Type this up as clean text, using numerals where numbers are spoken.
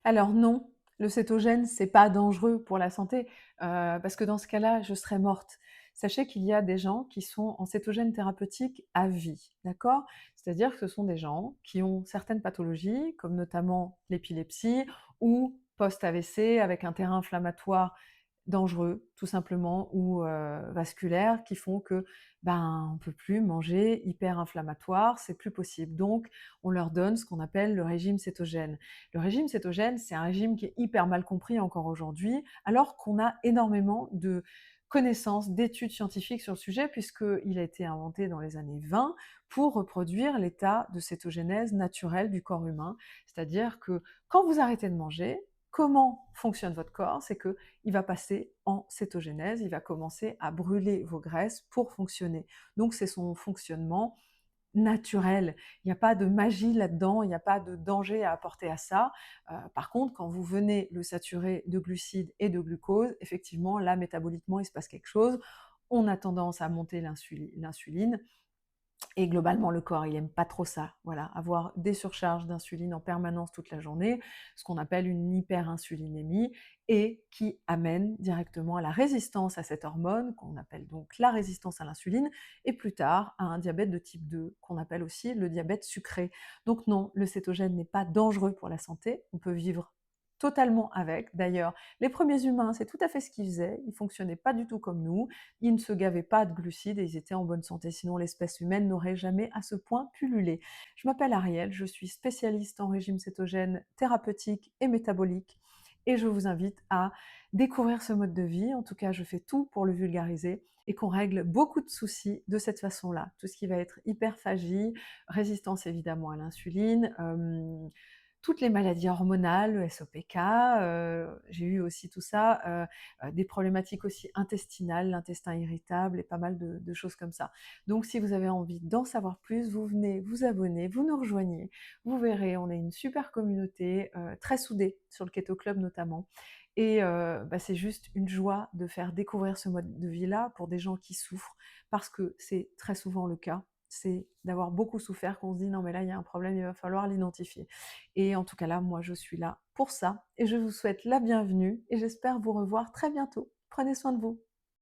Alors non, le cétogène, c'est pas dangereux pour la santé, parce que dans ce cas-là, je serais morte. Sachez qu'il y a des gens qui sont en cétogène thérapeutique à vie, d'accord? C'est-à-dire que ce sont des gens qui ont certaines pathologies, comme notamment l'épilepsie ou post-AVC avec un terrain inflammatoire dangereux, tout simplement, ou vasculaires, qui font que, ben, on peut plus manger hyper inflammatoire, c'est plus possible. Donc on leur donne ce qu'on appelle le régime cétogène. Le régime cétogène, c'est un régime qui est hyper mal compris encore aujourd'hui, alors qu'on a énormément de connaissances, d'études scientifiques sur le sujet, puisqu'il a été inventé dans les années 20 pour reproduire l'état de cétogénèse naturel du corps humain. C'est-à-dire que quand vous arrêtez de manger, comment fonctionne votre corps? C'est qu'il va passer en cétogénèse, il va commencer à brûler vos graisses pour fonctionner. Donc c'est son fonctionnement naturel. Il n'y a pas de magie là-dedans, il n'y a pas de danger à apporter à ça. Par contre, quand vous venez le saturer de glucides et de glucose, effectivement, là, métaboliquement, il se passe quelque chose. On a tendance à monter l'insuline et globalement, le corps, il aime pas trop ça. Voilà, avoir des surcharges d'insuline en permanence toute la journée, ce qu'on appelle une hyperinsulinémie, et qui amène directement à la résistance à cette hormone, qu'on appelle donc la résistance à l'insuline, et plus tard à un diabète de type 2, qu'on appelle aussi le diabète sucré. Donc non, le cétogène n'est pas dangereux pour la santé, on peut vivre totalement avec. D'ailleurs, les premiers humains, c'est tout à fait ce qu'ils faisaient, ils fonctionnaient pas du tout comme nous, ils ne se gavaient pas de glucides et ils étaient en bonne santé, sinon l'espèce humaine n'aurait jamais à ce point pullulé. Je m'appelle Ariel, je suis spécialiste en régime cétogène thérapeutique et métabolique et je vous invite à découvrir ce mode de vie. En tout cas, je fais tout pour le vulgariser et qu'on règle beaucoup de soucis de cette façon-là. Tout ce qui va être hyperphagie, résistance évidemment à l'insuline, toutes les maladies hormonales, le SOPK, j'ai eu aussi tout ça, des problématiques aussi intestinales, l'intestin irritable et pas mal de choses comme ça. Donc si vous avez envie d'en savoir plus, vous venez vous abonner, vous nous rejoignez, vous verrez, on est une super communauté, très soudée sur le Keto Club notamment et bah, c'est juste une joie de faire découvrir ce mode de vie-là pour des gens qui souffrent, parce que c'est très souvent le cas. C'est d'avoir beaucoup souffert qu'on se dit: «Non mais là, il y a un problème, il va falloir l'identifier». Et en tout cas là, moi je suis là pour ça et je vous souhaite la bienvenue et j'espère vous revoir très bientôt. Prenez soin de vous.